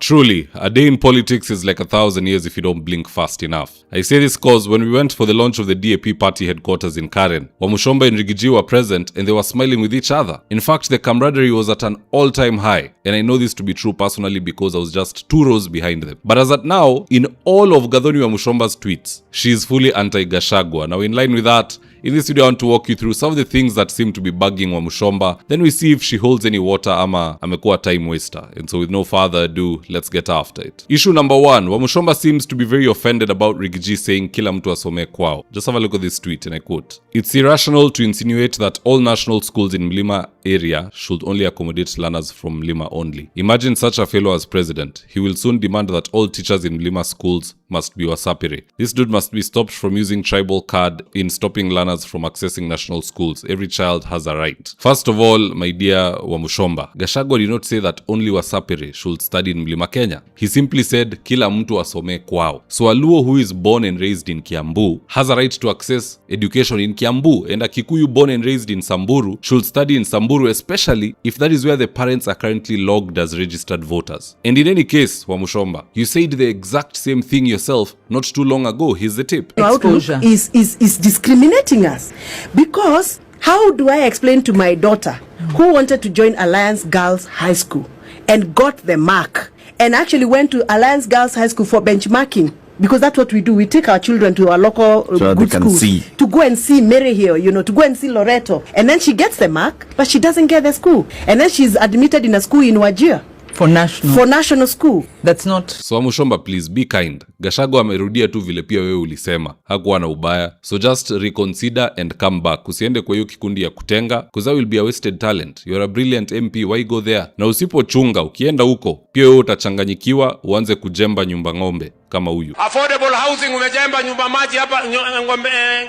Truly, a day in politics is like 1,000 years if you don't blink fast enough. I say this cause when we went for the launch of the DAP party headquarters in Karen, Wamuchomba and Rigiji were present and they were smiling with each other. In fact, the camaraderie was at an all-time high, and I know this to be true personally because I was just 2 rows behind them. But as at now, in all of Gathoni Wamuchomba's tweets, she is fully anti-Gachagua. Now in line with that, in this video I want to walk you through some of the things that seem to be bugging Wamuchomba, then we see if she holds any water ama amekuwa time waster. And so with no further ado, let's get after it. Issue number 1, Wamuchomba seems to be very offended about Rigiji saying kila mtu asome kwao. Just have a look at this tweet and I quote, "It's irrational to insinuate that all national schools in Mlima area should only accommodate learners from Mlima only. Imagine such a fellow as president. He will soon demand that all teachers in Mlima schools must be Wasapere. This dude must be stopped from using tribal card in stopping learners from accessing national schools. Every child has a right." First of all, my dear Wamuchomba, Gachagua did not say that only Wasapere should study in Mlima Kenya. He simply said kila mtu asome kwao. So a Luo who is born and raised in Kiambu has a right to access education in Kiambu, and a Kikuyu born and raised in Samburu should study in Samburu, especially if that is where the parents are currently logged as registered voters. And in any case, Wamuchomba, you said the exact same thing yourself not too long ago. Here's the tip. Exposure is discriminating us, because how do I explain to my daughter who wanted to join Alliance Girls High School and got the mark and actually went to Alliance Girls High School for benchmarking? Because that's what we do. We take our children to our local good schools to go and see Mary Hill, to go and see Loreto. And then she gets the mark, but she doesn't get the school. And then she's admitted in a school in Wajir. For national school. That's not. So Wamuchomba, please be kind. Gachagua amerudia tu vile pia wewe ulisema. Hakuwa na ubaya. So just reconsider and come back. Usiende kwa hiyo kikundi ya kutenga, because that will be a wasted talent. You're a brilliant MP, why go there? Na usipochunga, ukienda huko, pia wewe utachanganyikiwa, uanze kujemba nyumba ng'ombe kama huyu. Affordable housing umejemba nyumba maji hapa,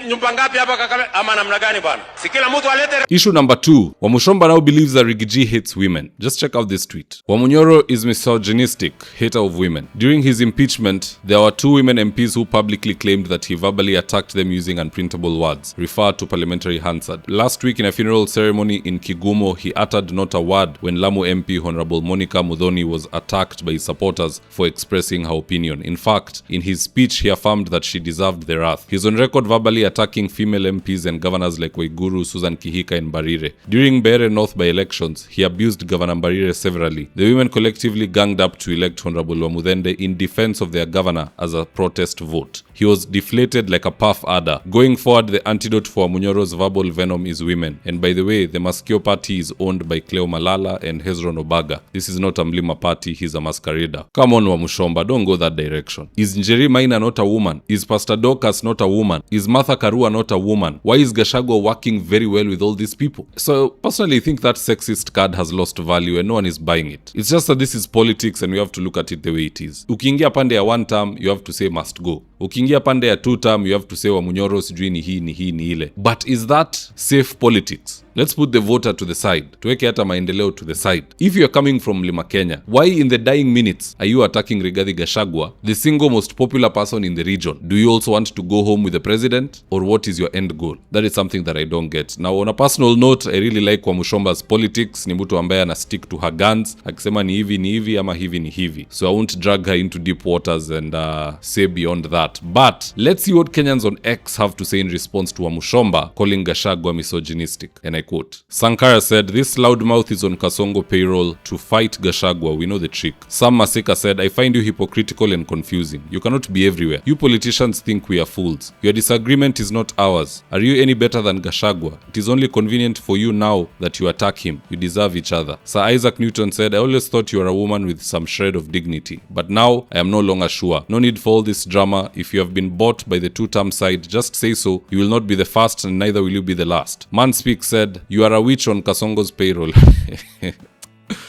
nyumba ngapi hapa Kakamega ama namna gani bana? Si kila mtu alete. Issue number 2, Wamuchomba now believes that Rigiji hates women. Just check out this tweet. Wamunyoro is misogynistic, hater of women. During his impeachment, there were 2 women MPs who publicly claimed that he verbally attacked them using unprintable words, referred to parliamentary Hansard. Last week in a funeral ceremony in Kigumo, he uttered not a word when Lamu MP Honorable Monica Muthoni was attacked by his supporters for expressing her opinion. In fact, in his speech, he affirmed that she deserved the wrath. He's on record verbally attacking female MPs and governors like Waiguru, Susan Kihika, and Mbarire. During Mbeere North by-elections, he abused Governor Mbarire severally. The women collectively ganged up to elect Honorable Wamuthende in defense of their governor as a protest vote. He was deflated like a puff adder. Going forward, the antidote for Munyoro's verbal venom is women. And by the way, the Maskio party is owned by Cleo Malala and Hezron Obaga. This is not a Mlima party, he's a masquerader. Come on Wamuchomba, don't go that direction. Is Njeri Maina not a woman? Is Pastor Dorcas not a woman? Is Martha Karua not a woman? Why is Gachagua working very well with all these people? So personally, I think that sexist card has lost value and no one is buying it. It's just that this is politics and we have to look at it the way it is. Ukiingia pande ya 1 term, you have to say must go. Ukiingia pande ya 2 term, you have to say Wamunyoro sijui ni hii ni ile. But is that safe politics? Let's put the voter to the side. Tuweke hata maendeleo to the side. If you are coming from Mlima Kenya, why in the dying minutes are you attacking Rigathi Gachagua, the single most popular person in the region? Do you also want to go home with the president? Or what is your end goal? That is something that I don't get. Now on a personal note, I really like Wamuchomba's politics. Ni mtu ambaye ana stick to her guns. Akisema ni hivi ama hivi ni hivi. So I won't drag her into deep waters and say beyond that. But let's see what Kenyans on X have to say in response to Wamuchomba calling Gachagua misogynistic. And I quote, Sankara said, "This loudmouth is on Kasongo payroll to fight Gachagua. We know the trick." Sam Masika said, "I find you hypocritical and confusing. You cannot be everywhere. You politicians think we are fools. Your disagreement is not ours. Are you any better than Gachagua? It is only convenient for you now that you attack him. You deserve each other." Sir Isaac Newton said, "I always thought you were a woman with some shred of dignity. But now I am no longer sure. No need for all this drama. If you have been bought by the 2-term side, just say so. You will not be the first and neither will you be the last." Manspeak said, "You are a witch on Kasongo's payroll."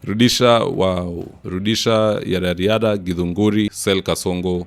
Rudisha Yadariada Githunguri Sell Kasongo ...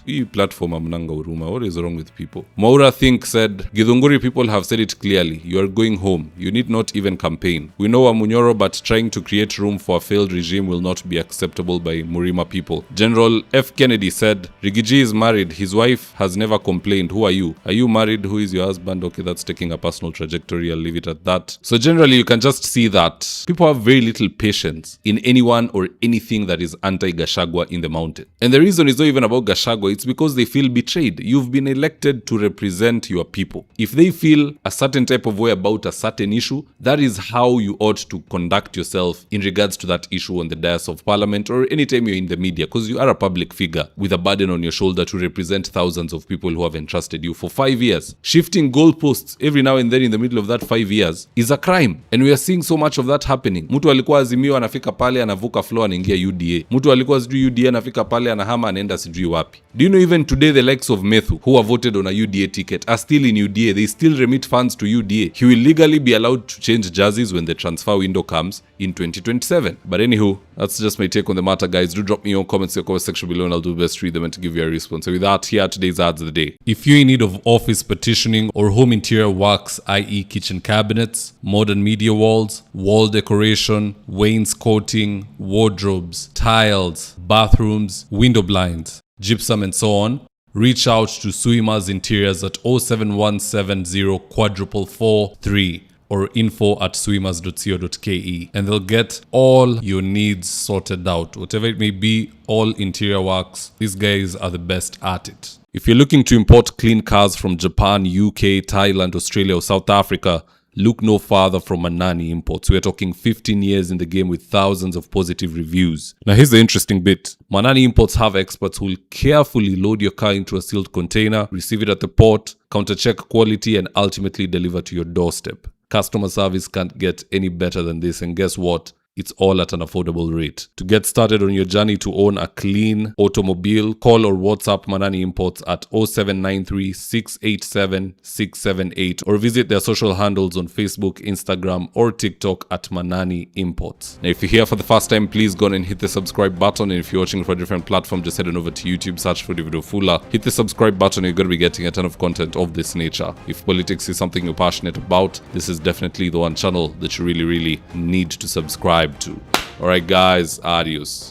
Hii platform amnanga uruma. What is wrong with people? Maura Think said, "Githunguri people have said it clearly. You are going home. You need not even campaign. We know Wamunyoro, but trying to create room for a failed regime will not be acceptable by Murima people." General F. Kennedy said, "Rigiji is married. His wife has never complained. Who are you? Are you married? Who is your husband?" Okay, that's taking a personal trajectory. I'll leave it at that. So generally, you can just see that people have very little little patience in anyone or anything that is anti-Gachagua in the mountain. And the reason is not even about Gachagua, it's because they feel betrayed. You've been elected to represent your people. If they feel a certain type of way about a certain issue, that is how you ought to conduct yourself in regards to that issue on the dais of parliament or anytime you're in the media, because you are a public figure with a burden on your shoulder to represent thousands of people who have entrusted you for 5 years. Shifting goalposts every now and then in the middle of that 5 years is a crime, and we are seeing so much of that happening. Mtu alikuwa Azimio anafika pale anavuka floor anaingia UDA. Mtu alikuwa sijui UDA anafika pale anahama anaenda sijui wapi. Do you know even today the likes of Methu, who have voted on a UDA ticket, are still in UDA. They still remit funds to UDA. He will legally be allowed to change jerseys when the transfer window comes in 2027. But anywho, that's just my take on the matter, guys. Do drop me your comments in the comment section below and I'll do my best to read them and to give you a response. So with that, here are today's ads of the day. If you're in need of office partitioning or home interior works, i.e. kitchen cabinets, modern media walls, wall decoration, wainscoting, wardrobes, tiles, bathrooms, window blinds, gypsum and so on, reach out to Suima's Interiors at 07170 443 or info@suimas.co.ke and they'll get all your needs sorted out. Whatever it may be, all interior works, these guys are the best at it. If you're looking to import clean cars from Japan, UK, Thailand, Australia or South Africa, look no farther from Manani Imports. We're talking 15 years in the game with thousands of positive reviews. Now here's the interesting bit. Manani Imports have experts who will carefully load your car into a sealed container, receive it at the port, counter-check quality and ultimately deliver to your doorstep. Customer service can't get any better than this, and guess what? It's all at an affordable rate. To get started on your journey to own a clean automobile, call or WhatsApp Manani Imports at 0793 687 678 or visit their social handles on Facebook, Instagram or TikTok at Manani Imports. Now if you're here for the first time, please go on and hit the subscribe button, and if you're watching for a different platform, just head on over to YouTube, search for David Wafula, hit the subscribe button, you're going to be getting a ton of content of this nature. If politics is something you're passionate about, this is definitely the one channel that you really need to subscribe to. Alright guys, adios.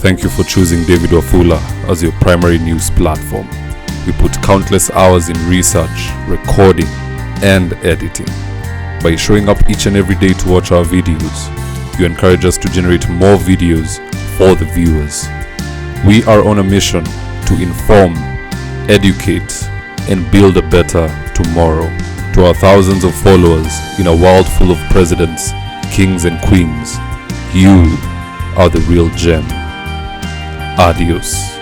Thank you for choosing David Wafula as your primary news platform. We put countless hours in research, recording, and editing. By showing up each and every day to watch our videos, you encourage us to generate more videos for the viewers. We are on a mission to inform, educate, and build a better tomorrow. To our thousands of followers in a world full of presidents, kings, and queens, you are the real gem. Adios.